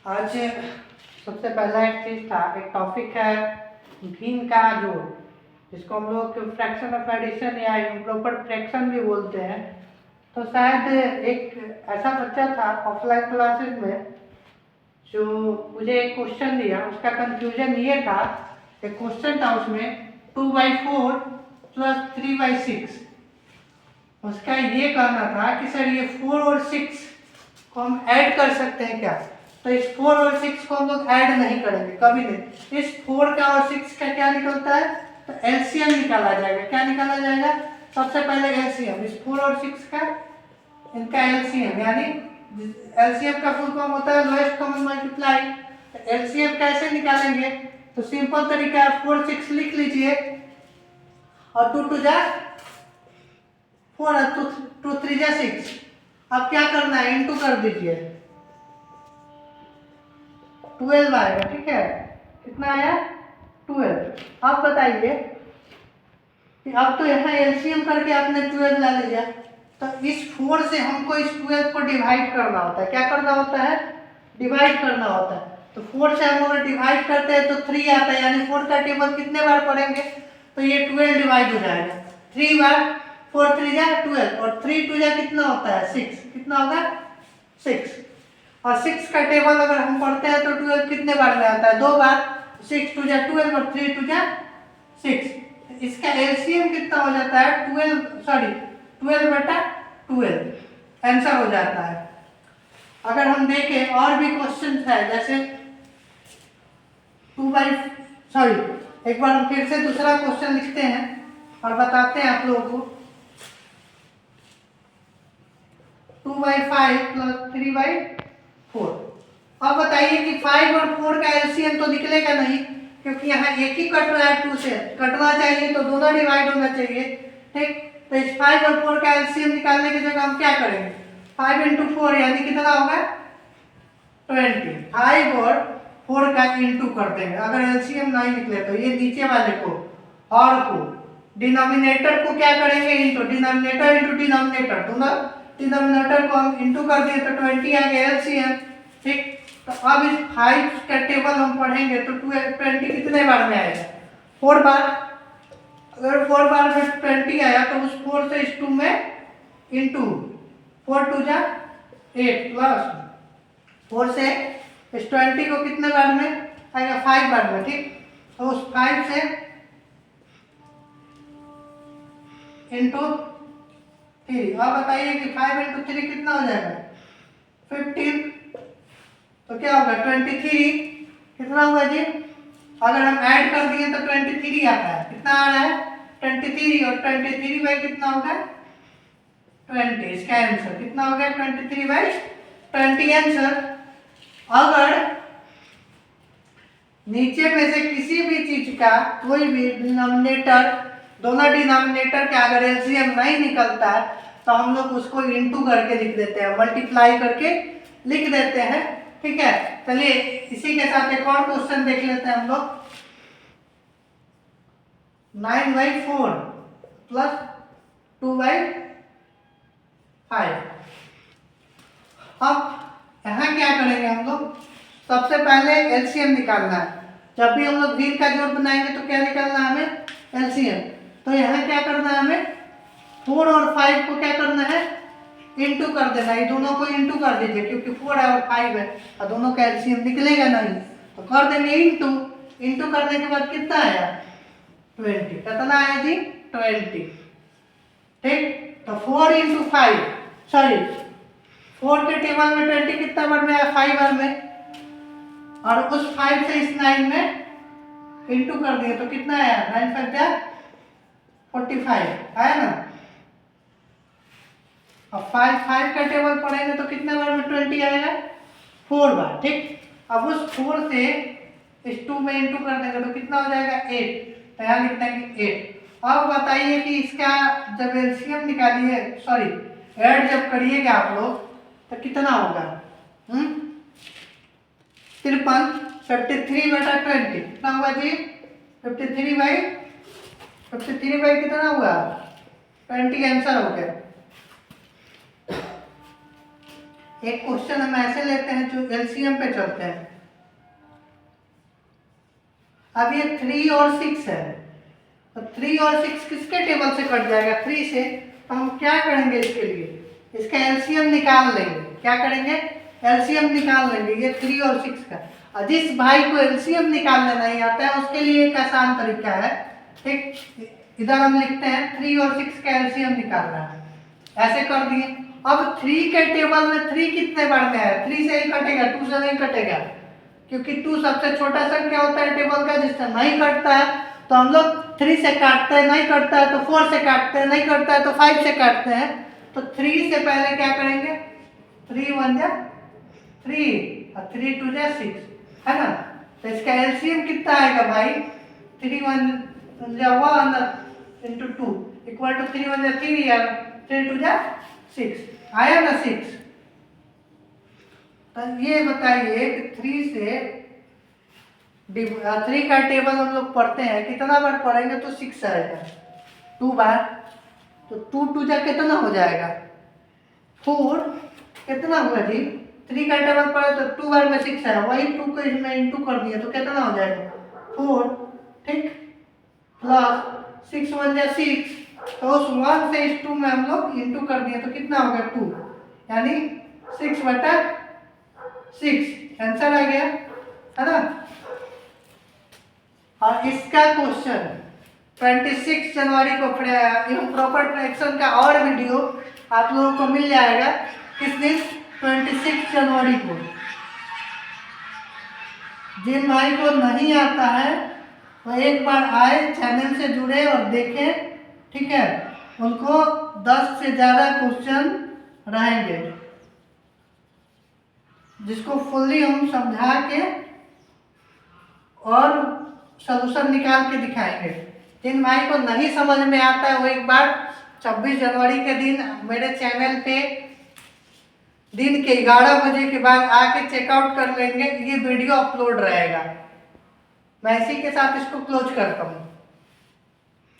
आज सबसे पहला एक चीज़ था, एक टॉपिक है भिन्न का जोड़, जिसको हम लोग फ्रैक्शन ऑफ एडिशन या इम्प्रॉपर फ्रैक्शन भी बोलते हैं। तो शायद एक ऐसा बच्चा था ऑफलाइन क्लासेस में जो मुझे एक क्वेश्चन दिया, उसका कंफ्यूजन ये था, एक क्वेश्चन था उसमें 2/4 + 3/6। उसका ये कहना था कि सर ये 4 और 6 को हम ऐड कर सकते हैं क्या? तो इस 4 और 6 को हम लोग ऐड नहीं करेंगे कभी नहीं। इस 4 का और 6 का क्या निकलता है? तो एलसीएम निकाला जाएगा। क्या निकाला जाएगा? सबसे पहले एलसीएम, इस 4 और 6 का इनका एलसीएम, यानी एलसीएम का फुल फॉर्म होता है लोएस्ट कॉमन मल्टीप्लाई। तो एलसीएम कैसे निकालेंगे? तो सिंपल तरीका है, 4 6 लिख लीजिए और 2 2 जा 4 और 2 3 जा 6। अब क्या करना है? इनटू कर दीजिए, 12 आएगा। ठीक है, कितना आया? 12। अब बताइए कि अब तो यहाँ एलसीएम करके आपने 12 ला लिया, तो इस 4 से हमको इस 12 को डिवाइड करना होता है। क्या करना होता है? डिवाइड करना होता है। तो 4 से हम अगर डिवाइड करते हैं तो 3 आता है, यानी 4 का टेबल कितने बार पढ़ेंगे? तो ये 12 डिवाइड हो जाएगा 3 बार। 4 3 जा 12 और 3 2 जा कितना होता है? 6। कितना होगा? 6। और 6 का टेबल अगर हम पढ़ते हैं तो 12 कितने बार में आता है? 2 बार। 6 2 जा 12 और 3 2 जा 6। इसका एलसीएम कितना हो जाता है? 12/12 आंसर हो जाता है। अगर हम देखें और भी क्वेश्चन है, जैसे एक बार हम फिर से दूसरा क्वेश्चन लिखते हैं और बताते हैं आप लोगों को। 2/5 + 3/4। अब बताइए कि 5 और 4 का एलसीएम तो निकलेगा नहीं, क्योंकि यहाँ एक ही कट रहा है, 2 से कटना चाहिए तो दोनों डिवाइड होना चाहिए। ठीक, तो इस 5 और 4 का एलसीएम निकालने की जगह हम क्या करेंगे? 5 × 4 यानी कितना होगा? 20। 5 और 4 का इंटू कर देंगे। अगर एलसीएम नहीं निकले तो ये नीचे वाले को और को डिनोमिनेटर को क्या करेंगे? इंटू डिनोमिनेटर इंटू डिनोमिनेटर, दोनों डिनोमिनेटर को हम इंटू कर दिए तो 20 आ गया एलसीएम। ठीक, तो अब इस 5 का टेबल हम पढ़ेंगे तो 20 कितने बार में आएगा? 4 बार। अगर 4 बार में 20 आया तो उस 4 से इस 2 में इंटू 4 2 जा 8 प्लस 4 से इस 20 को कितने बार में आएगा? 5 बार में। ठीक, तो उस 5 से इंटू 3। अब बताइए कि 5 × 3 कितना हो जाएगा? 15। तो क्या होगा? 23। कितना होगा जी? अगर हम ऐड कर दिए तो 23 आता है। कितना आ रहा है? 23। और 23 बाई कितना होगा? 20। इसका आंसर कितना हो गया? 23/20 आंसर। अगर नीचे में से किसी भी चीज का कोई भी डिनोमिनेटर, दोनों डिनोमिनेटर का अगर एलसीएम नहीं निकलता है तो हम लोग उसको इंटू करके लिख देते हैं, मल्टीप्लाई करके लिख देते हैं। ठीक है, चलिए इसी के साथ एक और क्वेश्चन देख लेते हैं हम लोग। 9/4 + 2/5। अब यहाँ क्या करेंगे हम लोग? सबसे पहले एलसीएम निकालना है। जब भी हम लोग भिन्न का जोड़ बनाएंगे तो क्या निकालना है हमें? एलसीएम। तो यहाँ क्या करना है हमें? 4 और 5 को क्या करना है? इंटू कर देना। ये दोनों को इंटू कर दीजिए, क्योंकि 4 है और 5 है और दोनों का एलसीएम निकलेगा नहीं, तो कर देंगे इंटू। इंटू करने के बाद कितना आया? 20। कितना आया जी? 20। ठीक, तो 4 × 5, सॉरी 4 के टेबल में 20 कितना बार में आया? 5 बार में। और उस 5 से इस 9 में इंटू कर दिए तो कितना आया? 9 5 जा 45 आया ना। अब 5 का टेबल पढ़ेंगे तो कितने बार में 20 आएगा? 4 बार। ठीक, अब उस 4 से इस 2 में इंटू कर देंगे तो कितना हो जाएगा? 8। तो यहाँ लिख देंगे 8। अब बताइए कि इसका जब एलसीएम निकालिए, सॉरी ऐड जब करिएगा आप लोग तो कितना होगा? 53। 53/20 कितना हुआ जी? 53/53 कितना हुआ? 20 आंसर हो गया। एक क्वेश्चन हम ऐसे लेते हैं जो एलसीएम पे चलते हैं। अब ये 3 और 6 है, तो 3 और 6 किसके टेबल से कट जाएगा? 3 से। तो हम क्या करेंगे इसके लिए? इसका एलसीएम निकाल लेंगे। क्या करेंगे? एलसीएम निकाल लेंगे ये 3 और 6 का। और जिस भाई को एलसीएम निकालना नहीं आता है उसके लिए एक आसान तरीका है, ठीक। इधर हम लिखते हैं 3 और 6 का एलसीएम निकालना है, ऐसे कर दिए। अब 3 के टेबल में 3 कितने बार में है? 3 से ही कटेगा, 2 से नहीं कटेगा, क्योंकि 2 सबसे छोटा संख्या होता है टेबल का जिससे नहीं कटता है। तो हम लोग 3 से काटते हैं, नहीं कटता है तो 4 से काटते हैं, नहीं कटता है तो 5 से काटते हैं। तो 3 से पहले क्या करेंगे? 3 1 जा 3 और 3 2 जा 6, है ना। तो इसका एलसीएम कितना आएगा भाई? 3 1 जा 1 इंटू 2 इक्वल टू 3 1 जा 3 या 3 2 जा 6, आया ना 6। तो ये बताइए कि 3 से 3 का टेबल हम लोग पढ़ते हैं, कितना बार पढ़ेंगे तो 6 आएगा? 2 बार। तो 2 2 जा कितना हो जाएगा? 4। कितना हुआ जी? 3 का टेबल पढ़े तो 2 बार में 6 आया, वही 2 को इसमें इंटू कर दिया तो कितना हो जाएगा? 4, ठीक। प्लस 6 1 जा 6, तो उस 1 से इस 2 में हम लोग इंटू कर दिए तो कितना हो गया? 2, यानी 6 बटा 6 आंसर आ गया, है ना। और इसका क्वेश्चन 26 जनवरी को प्रॉपर फ्रैक्शन का और वीडियो आप लोगों को मिल जाएगा। किस दिन? 26 जनवरी को। जिन भाई को नहीं आता है वो एक बार आए, चैनल से जुड़े और देखें, ठीक है। उनको 10 से ज़्यादा क्वेश्चन रहेंगे जिसको फुल्ली हम समझा के और सॉल्यूशन निकाल के दिखाएंगे। जिन भाई को नहीं समझ में आता है वो एक बार 26 जनवरी के दिन मेरे चैनल पे दिन के 11 बजे के बाद आके चेकआउट कर लेंगे, ये वीडियो अपलोड रहेगा। मैं इसी के साथ इसको क्लोज करता हूँ।